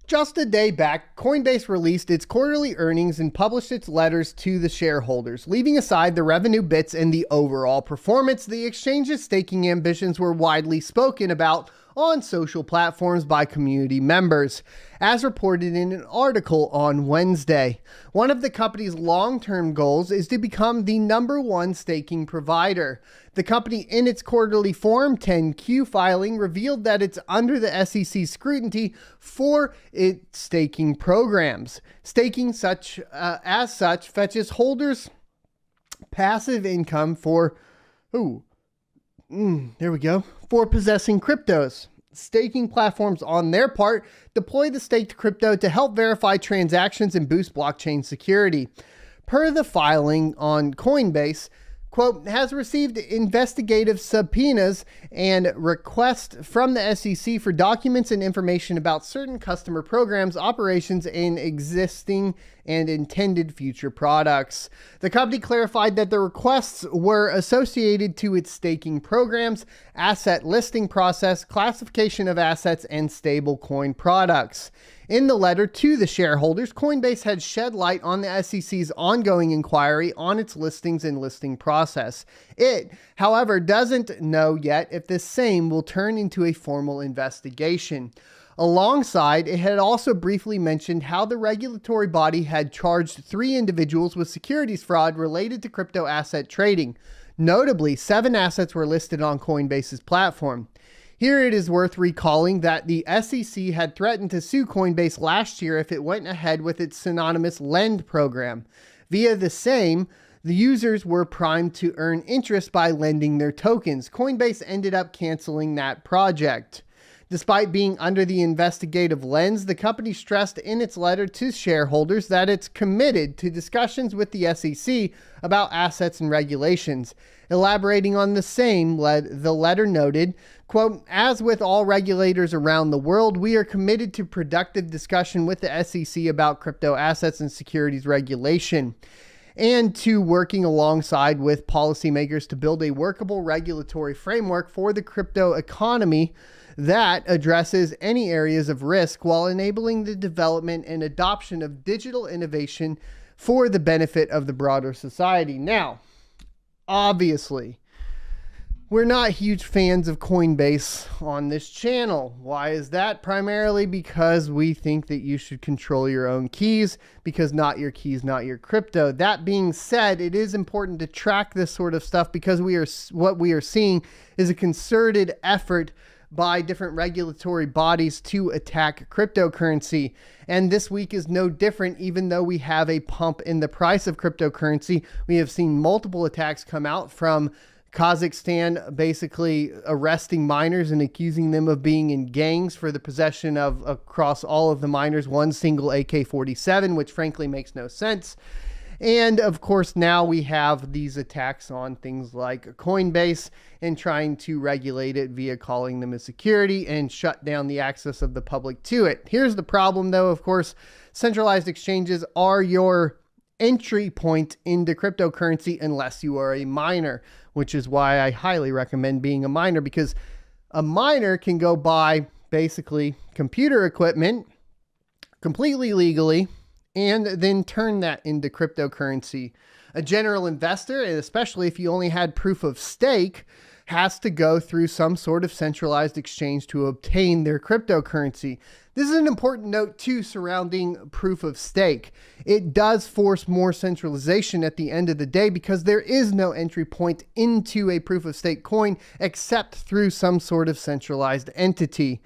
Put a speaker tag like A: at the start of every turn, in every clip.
A: Just a day back, Coinbase released its quarterly earnings and published its letters to the shareholders. Leaving aside the revenue bits and the overall performance, the exchange's staking ambitions were widely spoken about on social platforms by community members, as reported in an article on Wednesday. One of the company's long-term goals is to become the #1 staking provider. The company, in its quarterly Form 10-Q filing, revealed that it's under the SEC scrutiny for its staking programs. Staking as such fetches holders passive income for possessing cryptos. Staking platforms on their part deploy the staked crypto to help verify transactions and boost blockchain security. Per the filing on Coinbase, quote, has received investigative subpoenas and requests from the SEC for documents and information about certain customer programs, operations, and existing and intended future products. The company clarified that the requests were associated to its staking programs, asset listing process, classification of assets, and stablecoin products. In the letter to the shareholders, Coinbase had shed light on the SEC's ongoing inquiry on its listings and listing process. It, however, doesn't know yet if the same will turn into a formal investigation. Alongside, it had also briefly mentioned how the regulatory body had charged 3 individuals with securities fraud related to crypto asset trading. Notably, 7 assets were listed on Coinbase's platform. Here it is worth recalling that the SEC had threatened to sue Coinbase last year if it went ahead with its synonymous Lend program. Via the same, the users were primed to earn interest by lending their tokens. Coinbase ended up canceling that project. Despite being under the investigative lens, the company stressed in its letter to shareholders that it's committed to discussions with the SEC about assets and regulations. Elaborating on the same, the letter noted, quote, as with all regulators around the world, we are committed to productive discussion with the SEC about crypto assets and securities regulation, and to working alongside with policymakers to build a workable regulatory framework for the crypto economy that addresses any areas of risk while enabling the development and adoption of digital innovation for the benefit of the broader society. Now, obviously, we're not huge fans of Coinbase on this channel. Why is that? Primarily because we think that you should control your own keys, because not your keys, not your crypto. That being said, it is important to track this sort of stuff because what we are seeing is a concerted effort by different regulatory bodies to attack cryptocurrency. And this week is no different. Even though we have a pump in the price of cryptocurrency, we have seen multiple attacks come out from Kazakhstan, basically arresting miners and accusing them of being in gangs for the possession of, across all of the miners, one single AK-47, which frankly makes no sense. And of course, now we have these attacks on things like Coinbase and trying to regulate it via calling them a security and shut down the access of the public to it. Here's the problem, though. Of course, centralized exchanges are your entry point into cryptocurrency unless you are a miner, which is why I highly recommend being a miner, because a miner can go buy basically computer equipment completely legally and then turn that into cryptocurrency. A general investor, and especially if you only had proof of stake, has to go through some sort of centralized exchange to obtain their cryptocurrency. This is an important note too surrounding proof of stake. It does force more centralization at the end of the day because there is no entry point into a proof of stake coin except through some sort of centralized entity.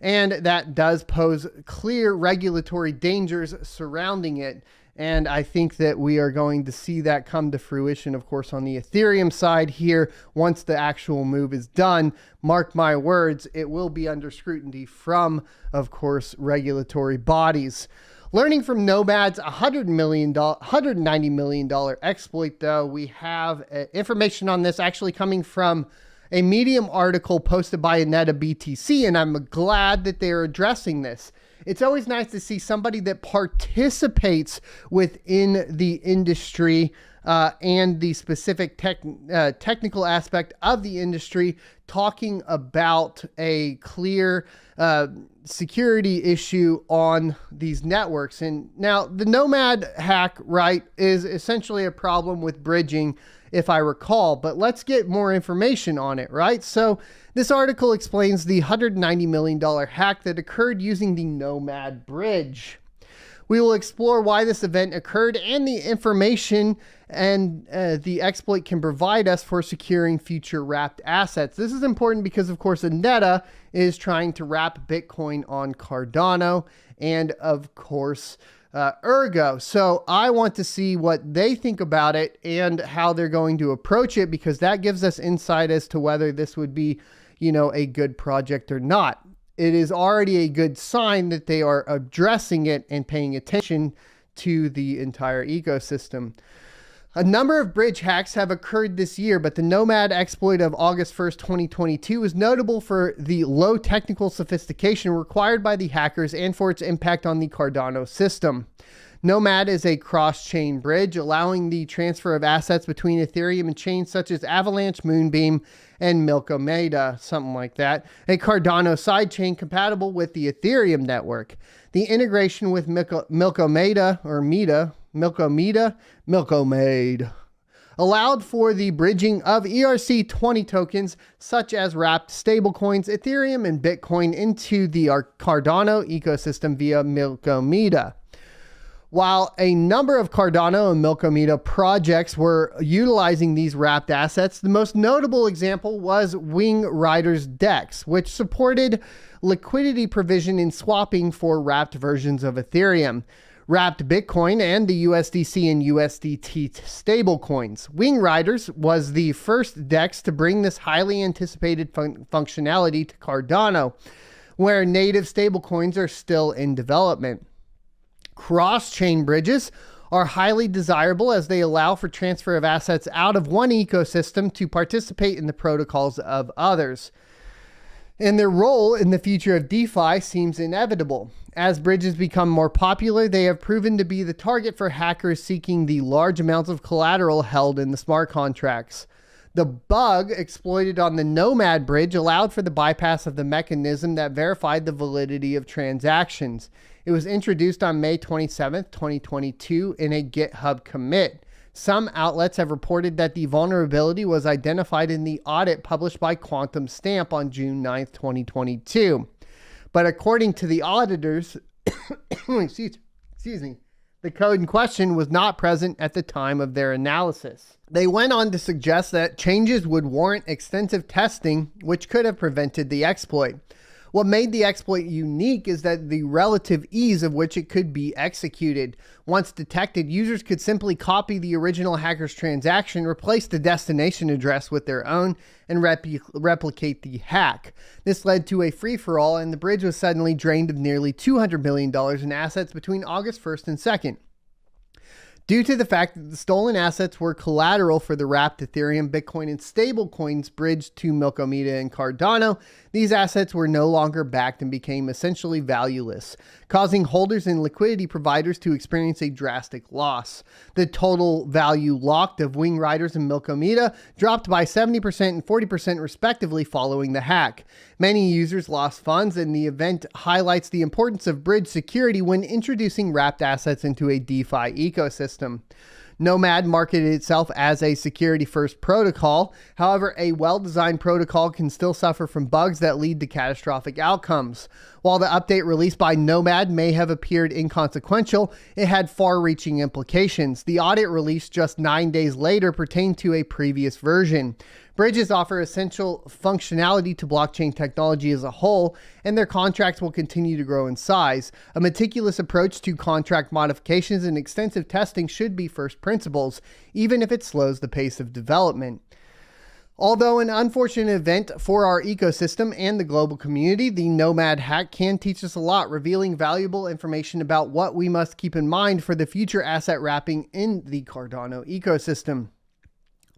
A: And that does pose clear regulatory dangers surrounding it. And I think that we are going to see that come to fruition, of course, on the Ethereum side here. Once the actual move is done, mark my words, it will be under scrutiny from, of course, regulatory bodies. Learning from Nomad's $190 million exploit, though, we have information on this actually coming from a Medium article posted by anetaBTC, and I'm glad that they're addressing this. It's always nice to see somebody that participates within the industry and the specific technical aspect of the industry talking about a clear security issue on these networks. And now the Nomad hack, right, is essentially a problem with bridging, if I recall, but let's get more information on it, right? So this article explains the $190 million hack that occurred using the Nomad bridge. We will explore why this event occurred and the information and the exploit can provide us for securing future wrapped assets. This is important because, of course, Aneta is trying to wrap Bitcoin on Cardano and, of course, Ergo. So I want to see what they think about it and how they're going to approach it, because that gives us insight as to whether this would be, a good project or not. It is already a good sign that they are addressing it and paying attention to the entire ecosystem. A number of bridge hacks have occurred this year, but the Nomad exploit of August 1st, 2022 is notable for the low technical sophistication required by the hackers and for its impact on the Cardano system. Nomad is a cross-chain bridge, allowing the transfer of assets between Ethereum and chains such as Avalanche, Moonbeam, and Milkomeda, something like that, a Cardano sidechain compatible with the Ethereum network. The integration with Milkomeda allowed for the bridging of ERC20 tokens such as wrapped stablecoins, Ethereum, and Bitcoin into the Cardano ecosystem via Milkomeda. While a number of Cardano and Milkomeda projects were utilizing these wrapped assets, the most notable example was Wing Rider's DEX, which supported liquidity provision in swapping for wrapped versions of Ethereum, wrapped Bitcoin, and the USDC and USDT stablecoins. Wing Riders was the first DEX to bring this highly anticipated functionality to Cardano, where native stablecoins are still in development. Cross-chain bridges are highly desirable as they allow for transfer of assets out of one ecosystem to participate in the protocols of others. And their role in the future of DeFi seems inevitable. As bridges become more popular, they have proven to be the target for hackers seeking the large amounts of collateral held in the smart contracts. The bug exploited on the Nomad bridge allowed for the bypass of the mechanism that verified the validity of transactions. It was introduced on May 27, 2022 in a GitHub commit. Some outlets have reported that the vulnerability was identified in the audit published by Quantum Stamp on June 9, 2022. But according to the auditors, excuse me, the code in question was not present at the time of their analysis. They went on to suggest that changes would warrant extensive testing, which could have prevented the exploit. What made the exploit unique is that the relative ease of which it could be executed. Once detected, users could simply copy the original hacker's transaction, replace the destination address with their own, and replicate the hack. This led to a free-for-all, and the bridge was suddenly drained of nearly $200 million in assets between August 1st and 2nd. Due to the fact that the stolen assets were collateral for the wrapped Ethereum, Bitcoin, and stablecoins bridged to Milkomeda and Cardano, these assets were no longer backed and became essentially valueless, causing holders and liquidity providers to experience a drastic loss. The total value locked of Wing Riders and Milkomeda dropped by 70% and 40% respectively following the hack. Many users lost funds, and the event highlights the importance of bridge security when introducing wrapped assets into a DeFi ecosystem. Nomad marketed itself as a security-first protocol. However, a well-designed protocol can still suffer from bugs that lead to catastrophic outcomes. While the update released by Nomad may have appeared inconsequential, it had far-reaching implications. The audit released just 9 days later pertained to a previous version. Bridges offer essential functionality to blockchain technology as a whole, and their contracts will continue to grow in size. A meticulous approach to contract modifications and extensive testing should be first principles, even if it slows the pace of development. Although an unfortunate event for our ecosystem and the global community, the Nomad hack can teach us a lot, revealing valuable information about what we must keep in mind for the future asset wrapping in the Cardano ecosystem.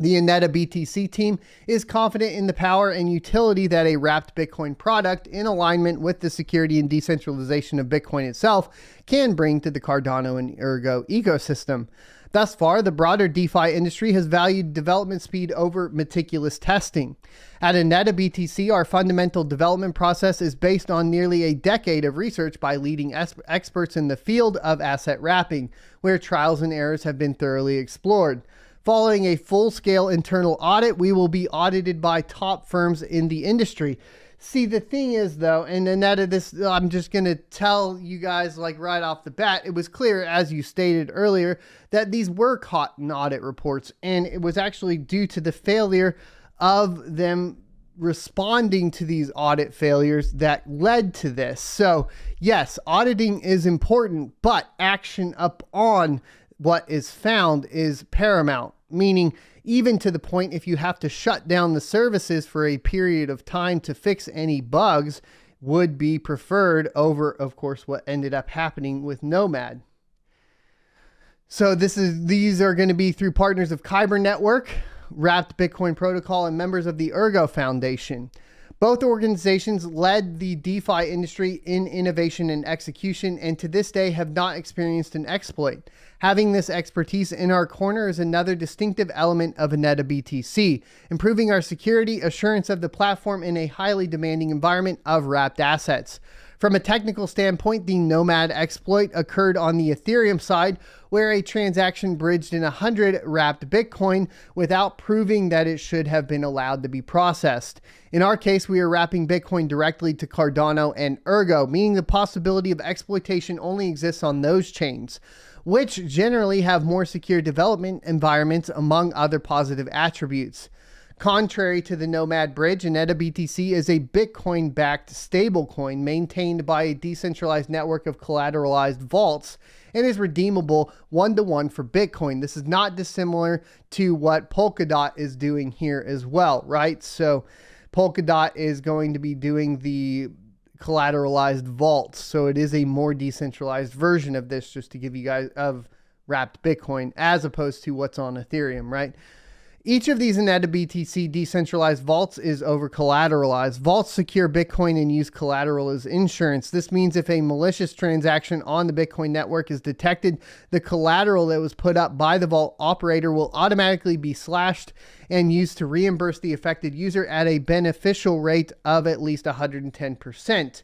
A: The anetaBTC team is confident in the power and utility that a wrapped Bitcoin product, in alignment with the security and decentralization of Bitcoin itself, can bring to the Cardano and Ergo ecosystem. Thus far, the broader DeFi industry has valued development speed over meticulous testing. At anetaBTC, our fundamental development process is based on nearly a decade of research by leading experts in the field of asset wrapping, where trials and errors have been thoroughly explored. Following a full-scale internal audit, we will be audited by top firms in the industry. See, the thing is, though, and Aneta, this, I'm just going to tell you guys, like, right off the bat, it was clear, as you stated earlier, that these were caught in audit reports, and it was actually due to the failure of them responding to these audit failures that led to this. So, yes, auditing is important, but action upon what is found is paramount, meaning even to the point if you have to shut down the services for a period of time to fix any bugs would be preferred over, of course, what ended up happening with Nomad. So these are going to be through partners of Kyber Network, Wrapped Bitcoin Protocol, and members of the Ergo Foundation. Both organizations led the DeFi industry in innovation and execution, and to this day have not experienced an exploit. Having this expertise in our corner is another distinctive element of anetaBTC, improving our security, assurance of the platform in a highly demanding environment of wrapped assets. From a technical standpoint, the Nomad Exploit occurred on the Ethereum side, where a transaction bridged in 100 wrapped Bitcoin without proving that it should have been allowed to be processed. In our case, we are wrapping Bitcoin directly to Cardano and Ergo, meaning the possibility of exploitation only exists on those chains, which generally have more secure development environments, among other positive attributes. Contrary to the Nomad bridge, anetaBTC is a Bitcoin-backed stablecoin maintained by a decentralized network of collateralized vaults and is redeemable one-to-one for Bitcoin. This is not dissimilar to what Polkadot is doing here as well, right? So Polkadot is going to be doing the collateralized vaults, so it is a more decentralized version of this, just to give you guys, of wrapped Bitcoin, as opposed to what's on Ethereum, right? Each of these anetaBTC decentralized vaults is over-collateralized. Vaults secure Bitcoin and use collateral as insurance. This means if a malicious transaction on the Bitcoin network is detected, the collateral that was put up by the vault operator will automatically be slashed and used to reimburse the affected user at a beneficial rate of at least 110%.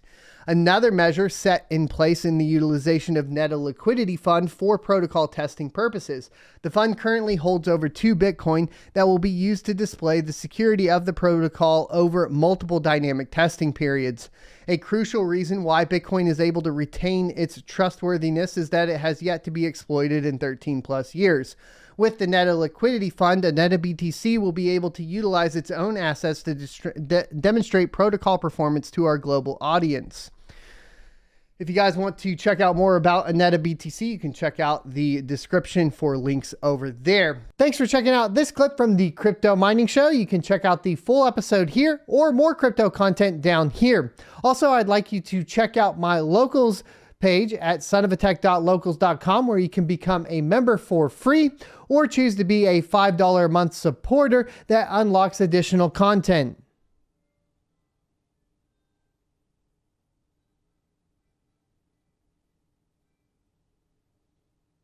A: Another measure set in place in the utilization of Neta Liquidity Fund for protocol testing purposes. The fund currently holds over 2 Bitcoin that will be used to display the security of the protocol over multiple dynamic testing periods. A crucial reason why Bitcoin is able to retain its trustworthiness is that it has yet to be exploited in 13 plus years. With the Neta Liquidity Fund, anetaBTC will be able to utilize its own assets to demonstrate protocol performance to our global audience. If you guys want to check out more about anetaBTC, you can check out the description for links over there. Thanks for checking out this clip from the Crypto Mining Show. You can check out the full episode here or more crypto content down here. Also, I'd like you to check out my locals page at sonofatech.locals.com, where you can become a member for free or choose to be a $5 a month supporter that unlocks additional content.